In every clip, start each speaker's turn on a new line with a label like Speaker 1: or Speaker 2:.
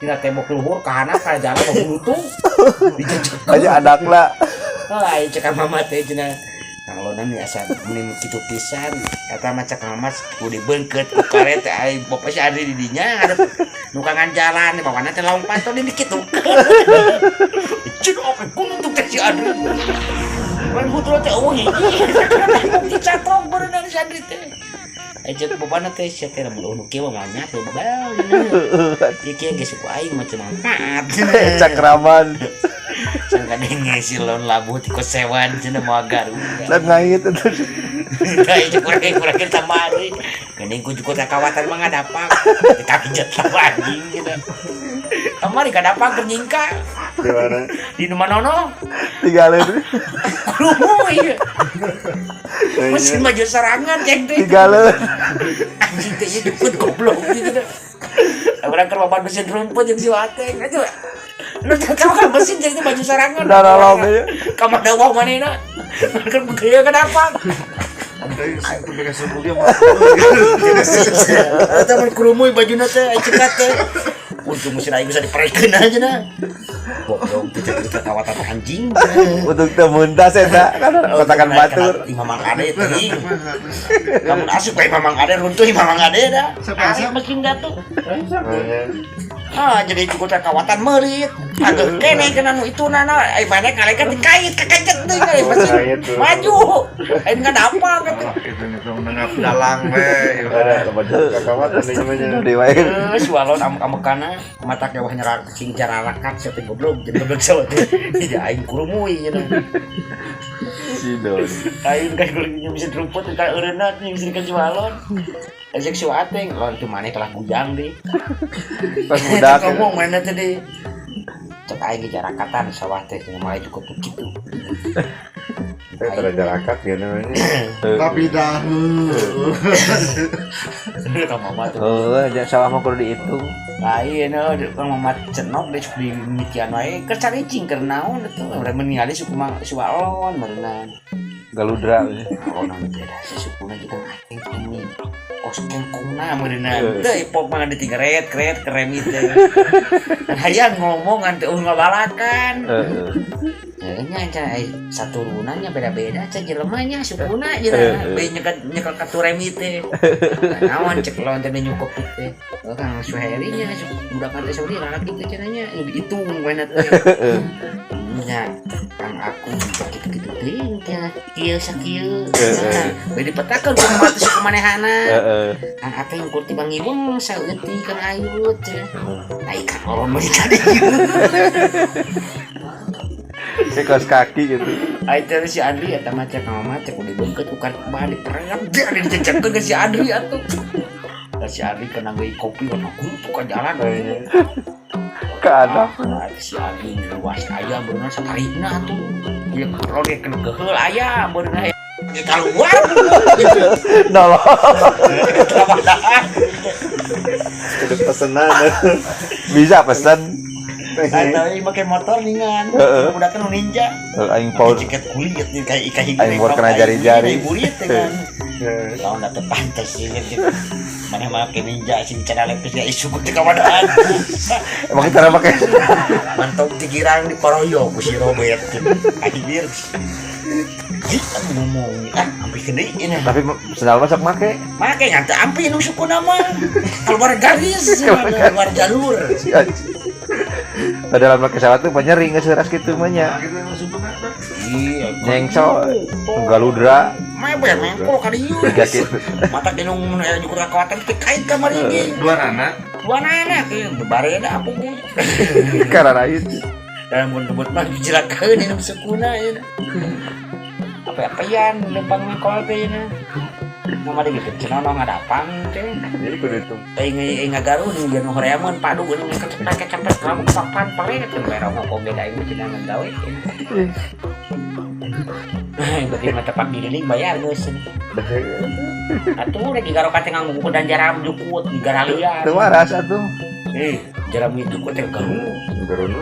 Speaker 1: tina tembok luhur kana ka jalan bulutung.
Speaker 2: Aja adak lah.
Speaker 1: Ai cek mama teh cenah. Kang Lonan biasa meni kitu pisan. Kata mah cek mama kudu dibeungkeut ku karet teh ai bapak si Adri di dinya ngadep nu kangan jalan bawana teh lompat teh di kitu. Cek oke kudu teh si Adri. Mun putra teh eueuh hiji. Dicatok berenang si Adri teh. Cek bobana teh sia teh mun nu kieu mah manyat teh babal. Ieu kieu geus ku aing macam manfaat.
Speaker 2: Cakraman.
Speaker 1: Sangka ngisi lawan labu ti kosewan cenah mau garu.
Speaker 2: Dan ngait itu.
Speaker 1: Kayak kurang sama ari. Geuning ku cukup kawatan mah ngadapak. Dikapijet sama anjing gitu. Kamari kadapak bernyingka.
Speaker 2: Di mana?
Speaker 1: Di Numanono.
Speaker 2: Tinggalin.
Speaker 1: Krumoy. Mesin maju serangan cek teh.
Speaker 2: Tinggalin.
Speaker 1: Anjing teh ieu dukun goblok gitu. Orang keur babat mesin rumput jeung si Wateng atuh. Lu tahu kan mesin jadi baju serangan.
Speaker 2: Udah nolong ya.
Speaker 1: Kamar dawah manehna. Kan begeu kenapa?
Speaker 3: Andai itu bekas subuh dia mah.
Speaker 1: Eta mun krumuy bajuna teh cekat teh. Untung mesin aing bisa diperikeun aja na. Goblok teh cerita kawatan anjing.
Speaker 2: Untuk temuntas eta kan katakan batur.
Speaker 1: Mamang ade teh. Kamu asup bae mamang ade runtuh mamang ade dah. Asa mesin datu. Jadi cukup kawatan melit. Aduh kene kena nu itu nana ai mana kalekan dikait kakajet deui kali mesin maju. Ai ngadapak eta.
Speaker 3: Itu nengap dalang we.
Speaker 2: Ada kakawatan namanya di wae.
Speaker 1: Sualon amekana mata kewah nyerak sing jararakat teh goblok jadi goblok sawa teh. Tidak aing kurumuy cenah.
Speaker 2: Sidon.
Speaker 1: Aing kan kuring bisa rumput ka eureunna ning sirikeun sualon. Ajak si Wateng, lawan tu maneh kalah bujang deh.
Speaker 2: Pas budak
Speaker 1: ngomong mana tadi. Cek aing jarakatan sawah teh mulai cukup kitu.
Speaker 2: Kita jarakat gitu namanya.
Speaker 3: Tapi dahulu.
Speaker 1: Kang Mama tuh.
Speaker 2: Oh, aja sawah mah kudu dihitung.
Speaker 1: Lain Kang Mama cenok deh di mitian wae keur caricing keur naon atuh. Urang ningali suku Suwalon merenang.
Speaker 2: Galudra.
Speaker 1: Lonan teh dah susukuna kita aing ini. Oskeng kongna merenang. Teu ipok mah ditingret kerem teh. Hayang ngomong ante ngabalakan. Nya can saturunannya beda-beda can jelemanya sukuna jeung bae nyekel katuremi teh. Naon cek lawan teh nyukup teh. Kang Suherinya budakan teh sauri lalaki teh cenanya dihitung we na teh. Nya kang aku kitu-kitu teuing teh kieu sakieu. Bae dipetakeun ku mah teh suku manehana. Kang ate ngukur ti Bang Ibung saeutik kang ayu teh. Ai kan orang mah tadi.
Speaker 2: Sekos kaki gitu.
Speaker 1: Ai teh si Adri eta mah cek mama cek udah beungkeut ku karek balik perang jadi dicecekeun ke si Adri atuh. Si Adri kena geui kopi warna kumpul ka jalan.
Speaker 2: Ka ada.
Speaker 1: Si Adri luas aya beurna satarikna atuh. Ieu kalau dia kena geheul aya beurna di keluar.
Speaker 2: Nolong. Udah pesenan. Bisa pesen.
Speaker 1: Atau pakai motor ningan. Udah kan ninja.
Speaker 2: Aing paul
Speaker 1: Ciket kulit nih kayak ikan hidup.
Speaker 2: aing paul kena jari-jari.
Speaker 1: Burit kan. Lawan datang pantas sih gitu. Mana make ninja sing cara lepis ya isu ku kawadaan.
Speaker 2: Emang kita pakai
Speaker 1: Mantap dikirang di Poroyo ku si Robert. Akhir. Ngomong ampi gede ini.
Speaker 2: tapi sendal masak make.
Speaker 1: Make ngante ampi nu suku nama. Keluar garis, keluar jalur.
Speaker 2: Dalam pakai pesawat tuh nyeri ngeseras gitu mahnya.
Speaker 3: Kita emang subuh nak.
Speaker 1: Iya,
Speaker 2: Nyengso galudra
Speaker 1: mebel mengkol ka dieu.
Speaker 2: tiga gitu.
Speaker 1: Mata dinung nyukur kawasan teh kait kamar ini.
Speaker 3: Dua anak.
Speaker 1: Dua anak bareda apa bu?
Speaker 2: Karena lain.
Speaker 1: Dan mun kebut mah jilakaeun ini sukuna ya. Apa-apaan lempang mengkol teh ya. Mama di gitu cenono ngadapang teh.
Speaker 2: Jadi kudu itu.
Speaker 1: Ai ngagaruh nih jeung horeamun padu geuning kecep kamu papan pare teh bayar kok beda ieu cenah gawe. Berarti mata pak diri bayar geus. Atuh lagi garo kate nganggo dan jaram jukut di garalian.
Speaker 2: Itu waras atuh.
Speaker 1: Jaram itu kok teh garu.
Speaker 2: Garuno.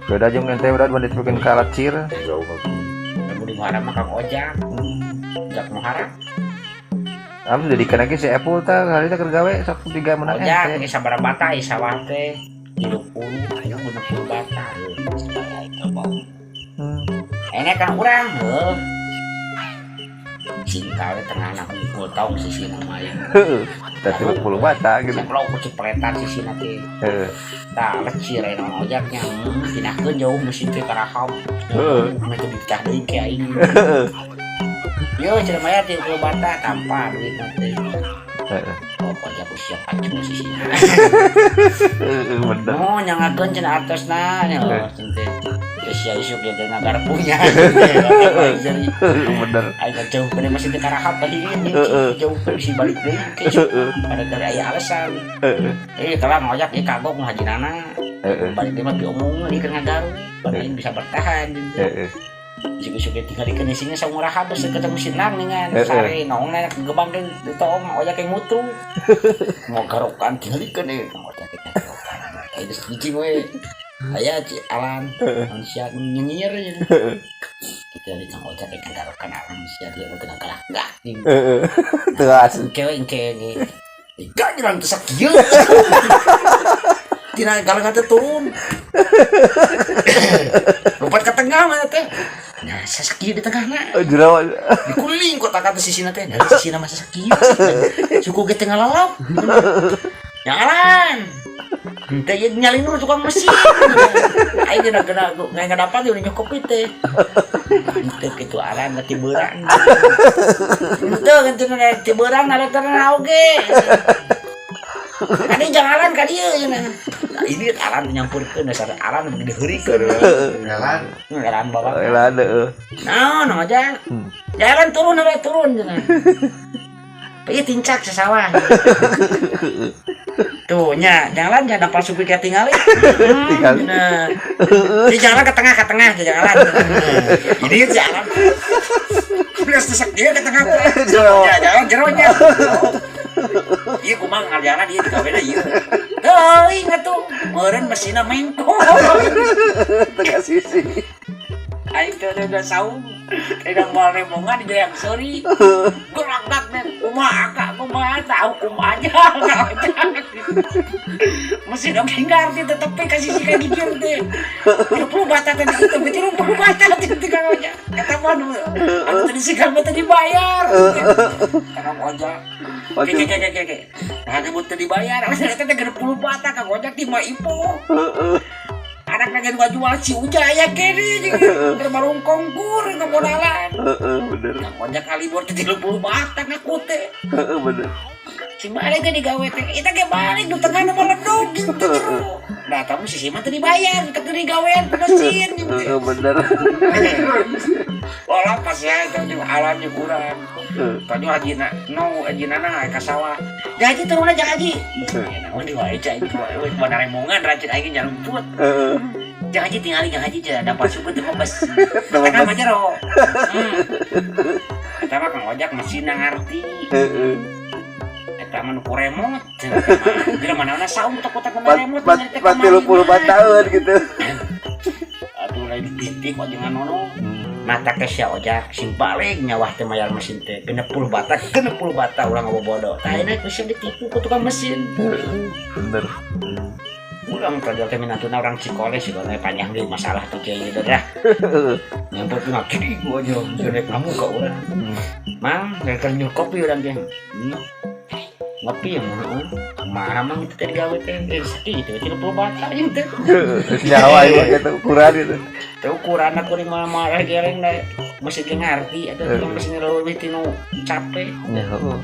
Speaker 2: Beda jeung ente berat bandit bikin kalacir.
Speaker 1: Jauh di muara makang ojak. Jak muara.
Speaker 2: Am jadikan lagi si Apple tah hari teh keur gawe sok 3 menang
Speaker 1: Ojak geus sabaraha bata ieu sawah teh 30 aya 60 bata. Enak kan urang heuh. Singkal tengah anak gotong sisi nama ya.
Speaker 2: Heeh. Teh 30 bata gitu.
Speaker 1: Kalau ku cipretan sisi nanti.
Speaker 2: Heeh.
Speaker 1: Tah lecir aya ojaknya pinahkeun jauh mesin teh karaham.
Speaker 2: Heeh.
Speaker 1: Mereka dicah deui ke aing. Yo cenah maya 30 bata tanpa duit nanti.
Speaker 2: Heeh.
Speaker 1: Pokoknya aku siap acung sisi.
Speaker 2: Heeh bener.
Speaker 1: Oh nyangakeun cenah artosna nya teh. Sia isuk dia teh nagar punya. Jadi
Speaker 2: Bener.
Speaker 1: aing jauh kene masih teh karahap bahirin jauh ke si balik deui ke ada dari aya alasan. Kalau ngojak ieu kagok mah hajinana. Balik teh mah diomong ieu keur ngagaru, bari bisa bertahan. Isuk-isuk tinggal di kenisingnya saumurah habis ketemu sinang dengan sare naongna gebang teh ditong ojak yang mutu. Mau garokan tinggal di kene ojak teh garokan. Itu hiji we. Aya ci alan manusia nyinyir ya. Kita di kang ojak teh garokan alan manusia dia mah teu kalah enggak.
Speaker 2: Teu asli.
Speaker 1: Engke ikan jalan teu sakieu. Tina galak teh turun. Lompat ke tengah mana teh. Nah, sasakieu di tengahna.
Speaker 2: Jerawa.
Speaker 1: Dikuling kota kata sisina teh, dari sisina mah sasakieu. Suku ge teh ngalalap. Nyalan. Teh ye nyalin dulu tukang mesin. Aing geuna nggak dapat dia nyokop teh. Teu kitu aran ti beurang. Teu geuntuna ti beurang nalekterna oge. Kadi jangalan ka dieu cenah. Nah, ini aran nyampurkeun dasar aran gede heurikeun. Jalan bawa.
Speaker 2: Jalan heeh.
Speaker 1: Naon aja. Jalan turun cenah. Ieu tincak sesawah. Tuh nya, jalan jangan dapat supir ka tingali. Nah. Di jalan ke tengah ke jalan. Ini jalan. Belas sesak dia ke tengah. Jalan jeronya. Iya kumang ngajaran dia dikawena ieu. Teuing atuh, meureun mesinna mengko.
Speaker 2: Tengah sisi.
Speaker 1: Aing teh udah saung. Edang moal remongan di Jayang Sori. Gerak-gerak nih, kumaha tahu kumaha aja. Mesin oke ngarti tetapi kasih sih kayak dikir teh. 30 bata tadi itu, 30 bata tadi kang ojak. Kata mah anu tadi sikal mah tadi dibayar. Kang ojak. Oke. Nah, disebut dibayar, ternyata 30 bata kang ojak di Maipo. Anak pengen gua jual si Ujaya kene jeung barung kongkur kemodalan.
Speaker 2: Bener.
Speaker 1: Kang ojak kalibur 30 bata ngaku teh.
Speaker 2: Bener.
Speaker 1: Si balik ge digawe teh. Eta ge balik du tengahna meledog gitu jero. Nah, kamu si mah teh dibayar, teu digawean ku mesin gitu.
Speaker 2: Bener.
Speaker 1: Olah pas ya tadi alamnya kurang. Tadi hajina hajinana ka sawah. Jadi turun aja haji. Naon di wae cai wae bener remongan racun aing nyarumput. Jangan haji tinggali jangan haji aja dapat suku teu bebas. Tengah mah jero. Eta mah Kang Ojak mesinna ngarti. Eta mah nu kuremot. Bila mana-mana saung tak-tak kuremot.
Speaker 2: Pasti 30 tahun gitu.
Speaker 1: Aduh lain titik kok jangan nono. Mata ke sia ojak sim balik nyawah teh mayar mesin teh 60 bata urang bobodo. Tah ayeuna geus ditipu ku tukang mesin.
Speaker 2: Bener.
Speaker 1: Urang kerja teh minantuna urang Cikole sih kalau panjang deui masalah tuh kieu dah. Nyambut mah kieu gua aja jelek kamu ka urang. Mang, keur nyuruh kopi urang teh. Ngopi yang mana mang itu tadi gawe teh sekitu 30 bata ieu teh.
Speaker 2: Nyawa ieu gitu ukuran itu.
Speaker 1: Teu ukuran aku di marah gereng da mesin ge ngarti atuh tukang mesin leuwih tinu capek.
Speaker 2: Ya heeh.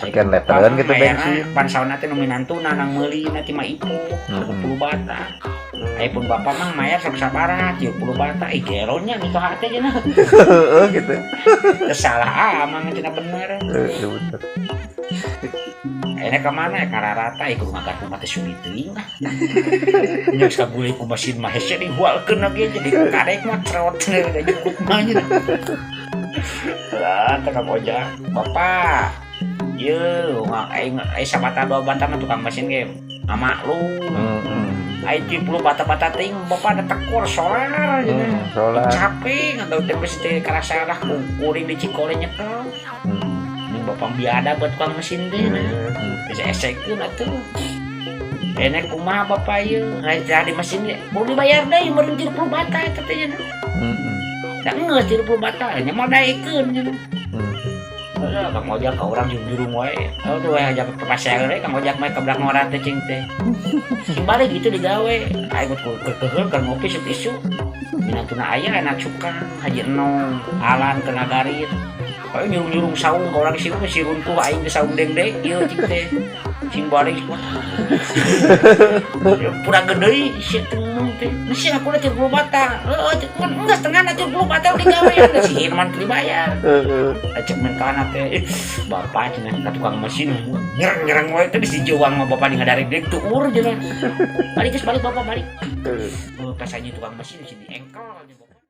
Speaker 2: Sekian leteran gitu bensin.
Speaker 1: Pan sauna teh nu minantuna nang meuli na ti Maipo 30 bata. Aya pun bapak mah mayar sabaraha 30 bata ih geronya mitoha teh cenah.
Speaker 2: Heeh gitu.
Speaker 1: Salah amang cenah bener.
Speaker 2: Bener.
Speaker 1: Akhirnya kemana ya kararata ikut makan rumah teh sulit teuing lah. Nya sagulih ku mesin mah hese dihualkeun lagi jadi kadek mah cerot da jukut mah nya. Lah kata Ojak, "Bapak, ieu aing sabata 2 bata mah tukang mesin ge ngamaklum. Aing 30 bata-bata ting bapak ada tekor solar
Speaker 2: solar.
Speaker 1: Capek ngatau teh mesin teh karasa lah kuring di Cikole nyekel. bapak biada buat tukang mesin teh. Bisa esekeun atuh. Enek kumaha bapak ieu, di mesin ge. Boleh dibayar deui meureun 30 bata eta teh nya. Da geus 30 bata nya mah daekeun nya. Kang ojek ka urang jurung wae. Tuh wae ajak ke pasar we Kang ojek mah keblak ngora teh cing teh. Sing balik gitu digawe. Aing keukeuh keur ngopi sepisu. Minatuna aya enak cukang Haji Enong, Alan kena garit. Kayak nyurung-nyurung saung ka urang si runtuh aing teh saung dengdek ieu cing teh. Sing balik kuat. Pura gede si temen teh. Masih aku udah 30 bata. Enggak setengah 30 bata udah gawe ya. Si Irman dibayar. Acek mentana teh. Bapak cenah ka tukang mesin nyereng-nyereng wae teh di juang mah bapak ngadarek deuk tuur cenah. Balik bapak balik. Pas aja tukang mesin di engkel.